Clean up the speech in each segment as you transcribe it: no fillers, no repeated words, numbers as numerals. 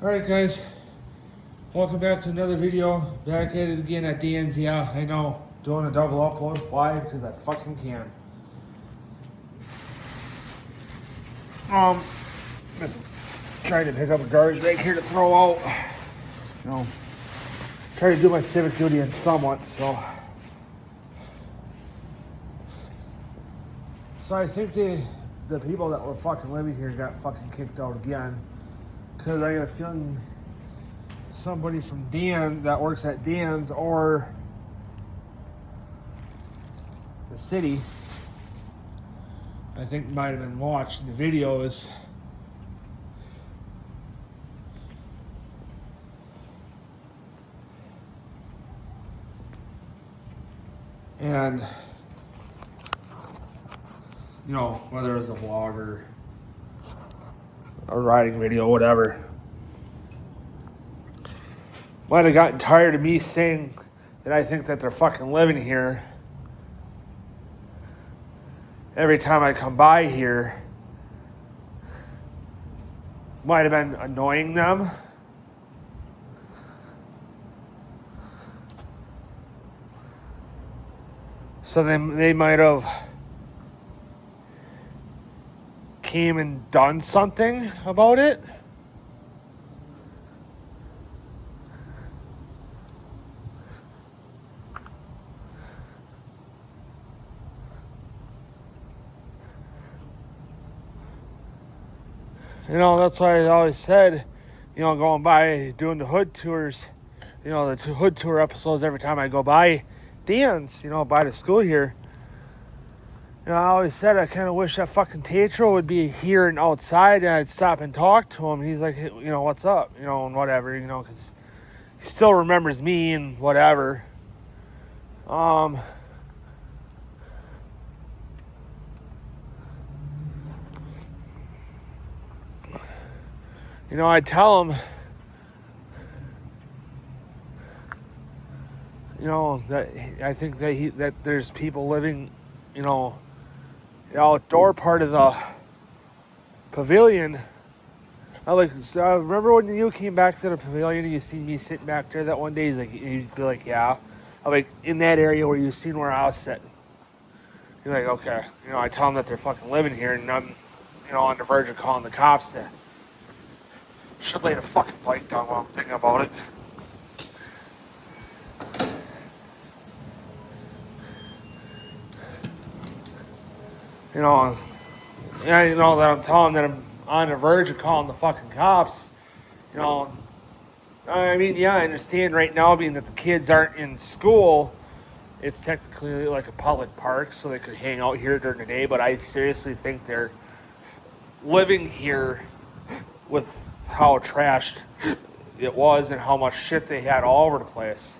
Alright guys, welcome back to another video. Back at it again at Danz. Yeah, I know, doing a double upload. Why? Because I fucking can. Just trying to pick up a garbage bag here to throw out. You know, try to do my civic duty in somewhat, so. So I think the people that were fucking living here got fucking kicked out again. Because I got a feeling somebody from Danz that works at Danz or the city, I think might have been watching the videos. And, you know, whether it was a vlog or a riding video, whatever, might have gotten tired of me saying that I think that they're fucking living here every time I come by here. Might have been annoying them. So they might have came and done something about it. You know, that's why I always said, you know, going by doing the hood tours, you know, the hood tour episodes every time I go by Danz, you know, by the school here. You know, I always said I kind of wish that fucking Tatro would be here and outside, and I'd stop and talk to him. And he's like, hey, you know, what's up? You know, and whatever, you know, because he still remembers me and whatever. You know, I tell him, you know, that I think that there's people living, you know, the outdoor part of the pavilion. I remember when you came back to the pavilion and you seen me sitting back there that one day. He's like, you'd be like, yeah. I'm like, in that area where you seen where I was sitting. You're like, okay. You know, I tell them that they're fucking living here, and I'm, you know, on the verge of calling the cops. To should lay the fucking bike down while I'm thinking about it. You know, yeah, you know that I'm telling them that I'm on the verge of calling the fucking cops. You know, I mean, yeah, I understand right now, being that the kids aren't in school, it's technically like a public park, so they could hang out here during the day. But I seriously think they're living here with how trashed it was and how much shit they had all over the place.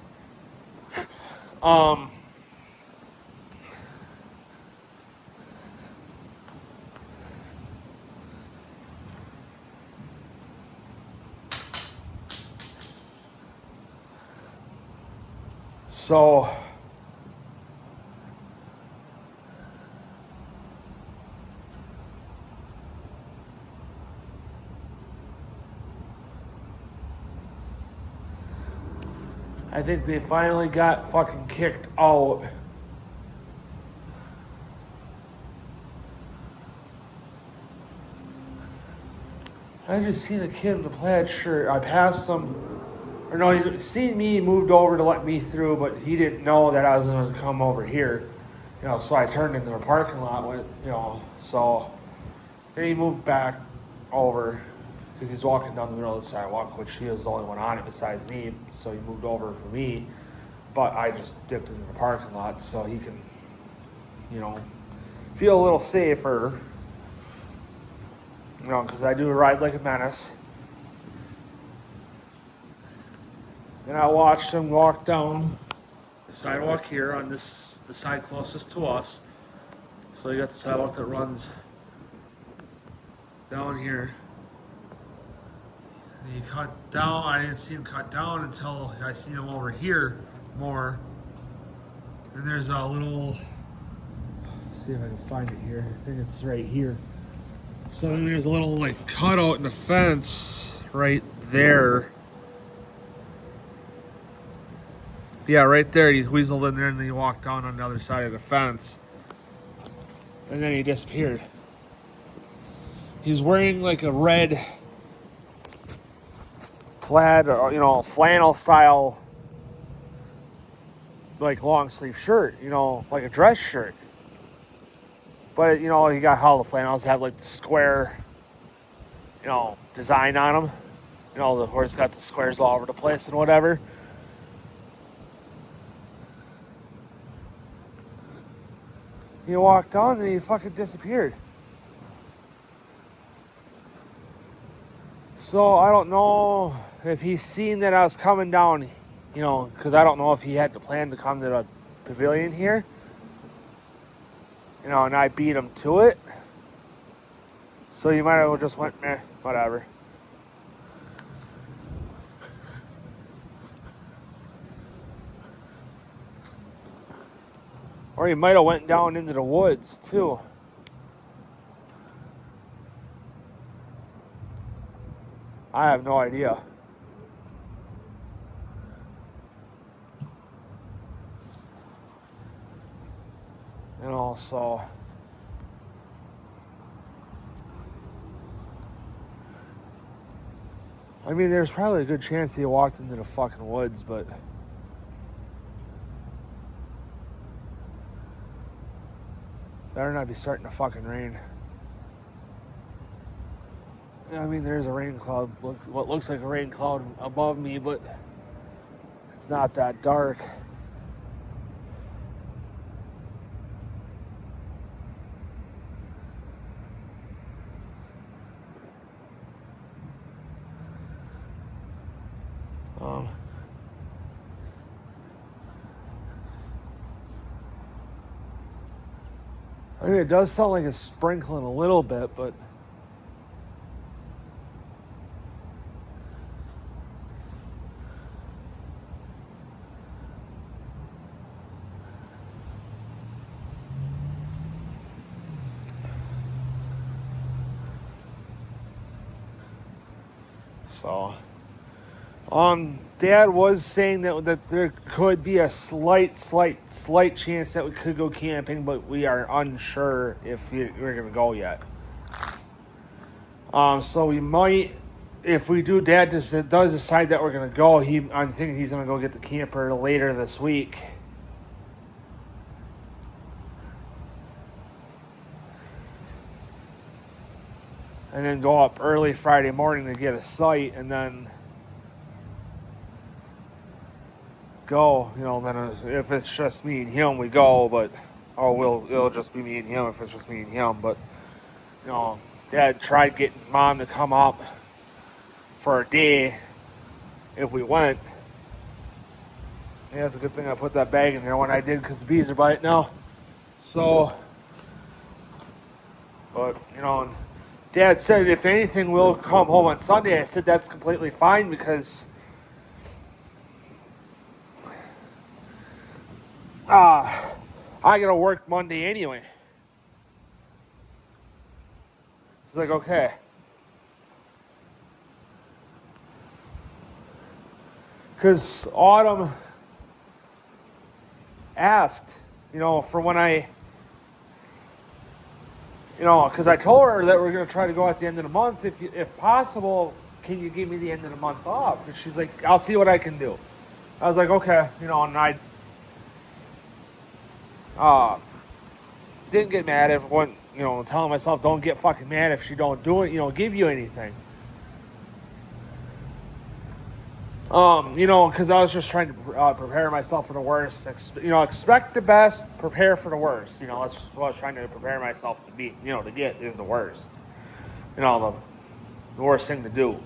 So, I think they finally got fucking kicked out. I just seen a kid in a plaid shirt. I passed him. Or no, he seen me, he moved over to let me through, but he didn't know that I was going to come over here. You know, so I turned into the parking lot with, you know, so then he moved back over because he's walking down the middle of the sidewalk, which he was the only one on it besides me, so he moved over for me. But I just dipped into the parking lot so he can, you know, feel a little safer. You know, because I do ride like a menace. And I watched him walk down the sidewalk here on the side closest to us. So you got the sidewalk that runs down here. And he cut down. I didn't see him cut down until I seen him over here more. And there's a little, let's see if I can find it here. I think it's right here. So then there's a little like cutout in the fence right there. Yeah, right there. He weaseled in there and then he walked down on the other side of the fence. And then he disappeared. He's wearing like a red plaid, or, flannel style, like long sleeve shirt, like a dress shirt. But, you got how the flannels have like the square, design on them. The horse got the squares all over the place and whatever. He walked on and he fucking disappeared. So I don't know if he's seen that I was coming down, because I don't know if he had the plan to come to the pavilion here. And I beat him to it. So you might have well just went, whatever. Or he might have went down into the woods too. I have no idea. So I mean, there's probably a good chance he walked into the fucking woods, but better not be starting to fucking rain. I mean, there's a rain cloud, what looks like a rain cloud above me, but it's not that dark. I mean, it does sound like it's sprinkling a little bit, but so, Dad was saying that there could be a slight chance that we could go camping, but we are unsure if we're going to go yet. So we might, if we do, Dad does decide that we're going to go, I'm thinking he's going to go get the camper later this week. And then go up early Friday morning to get a site, and then go, then if it's just me and him, we go, but it'll just be me and him if it's just me and him. But Dad tried getting Mom to come up for a day if we went. Yeah, it's a good thing I put that bag in there when I did, because the bees are biting now. So, but Dad said if anything we'll come home on Sunday. I said that's completely fine, because I gotta work Monday anyway. He's like, okay. Because Autumn asked, for when because I told her that we're going to try to go at the end of the month. If possible, can you give me the end of the month off? And she's like, I'll see what I can do. I was like, okay. And I didn't get mad if one, telling myself don't get fucking mad if she don't do it, give you anything. Because I was just trying to prepare myself for the worst. Expect the best, prepare for the worst. That's what I was trying to prepare myself to be, to get is the worst. The worst thing to do.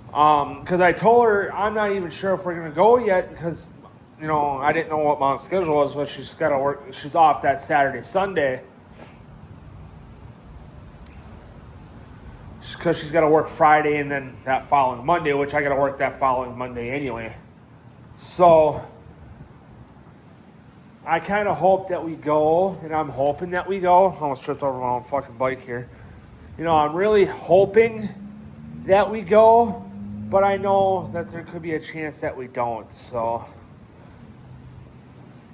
Because I told her I'm not even sure if we're going to go yet, because I didn't know what Mom's schedule was, but she's got to work. She's off that Saturday, Sunday. Because she's got to work Friday and then that following Monday, which I got to work that following Monday anyway. So, I kind of hope that we go, and I'm hoping that we go. I almost tripped over my own fucking bike here. I'm really hoping that we go, But I know that there could be a chance that we don't, so...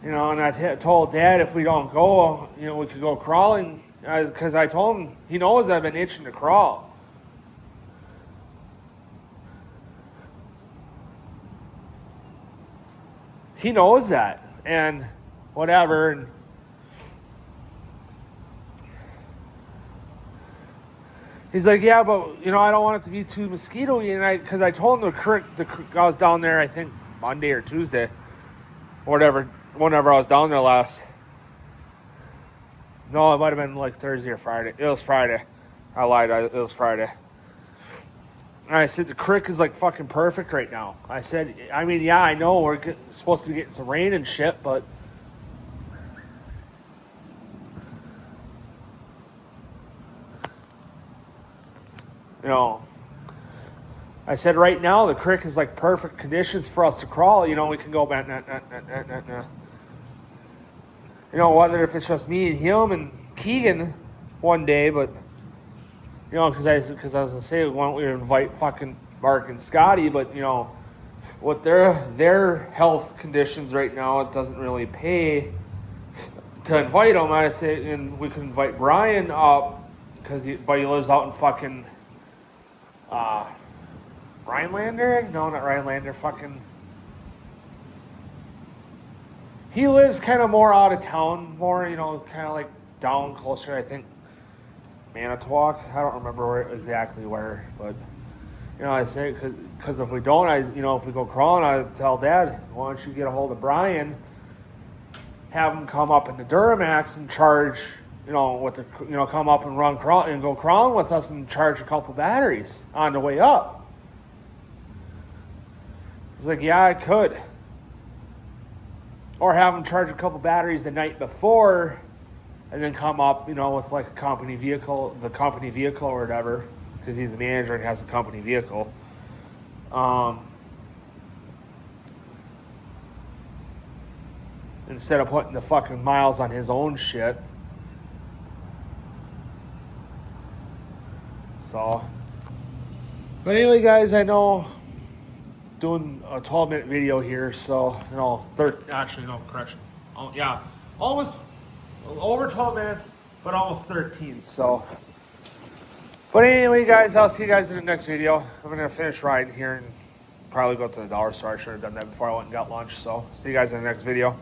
You know, and I told Dad if we don't go, you know, we could go crawling. Because I told him, he knows I've been itching to crawl. He knows that. And whatever. And he's like, yeah, but, you know, I don't want it to be too mosquito-y. And because I told him I was down there, I think, Monday or Tuesday. Or whatever. Whenever I was down there last. No, it might have been like Thursday or Friday. It was Friday. I lied. It was Friday. And I said, the creek is like fucking perfect right now. I said, I mean, yeah, I know we're supposed to be getting some rain and shit, but... You know... I said, right now, the creek is like perfect conditions for us to crawl. You know, we can go back, You know, whether if it's just me and him and Keegan one day, but, you know, because I was going to say, why don't we invite fucking Mark and Scotty, but, you know, with their health conditions right now, it doesn't really pay to invite them. I say, and we could invite Brian up, but he lives out in fucking, Rhinelander? No, not Rhinelander, fucking... He lives kind of more out of town, more, you know, kind of like down closer, I think, Manitowoc. I don't remember exactly where, but, you know, I say, because if we don't, you know, if we go crawling, I tell Dad, why don't you get a hold of Brian, have him come up in the Duramax and charge, you know, come up and go crawling with us and charge a couple batteries on the way up. He's like, yeah, I could. Or have him charge a couple batteries the night before and then come up, you know, with like the company vehicle or whatever, because he's the manager and has a company vehicle. Instead of putting the fucking miles on his own shit. So. But anyway, guys, I know... doing a 12-minute video here, so, you know, correction. Oh, yeah, almost over 12 minutes, but almost 13, so. But anyway, guys, I'll see you guys in the next video. I'm going to finish riding here and probably go to the dollar store. I should have done that before I went and got lunch, so see you guys in the next video.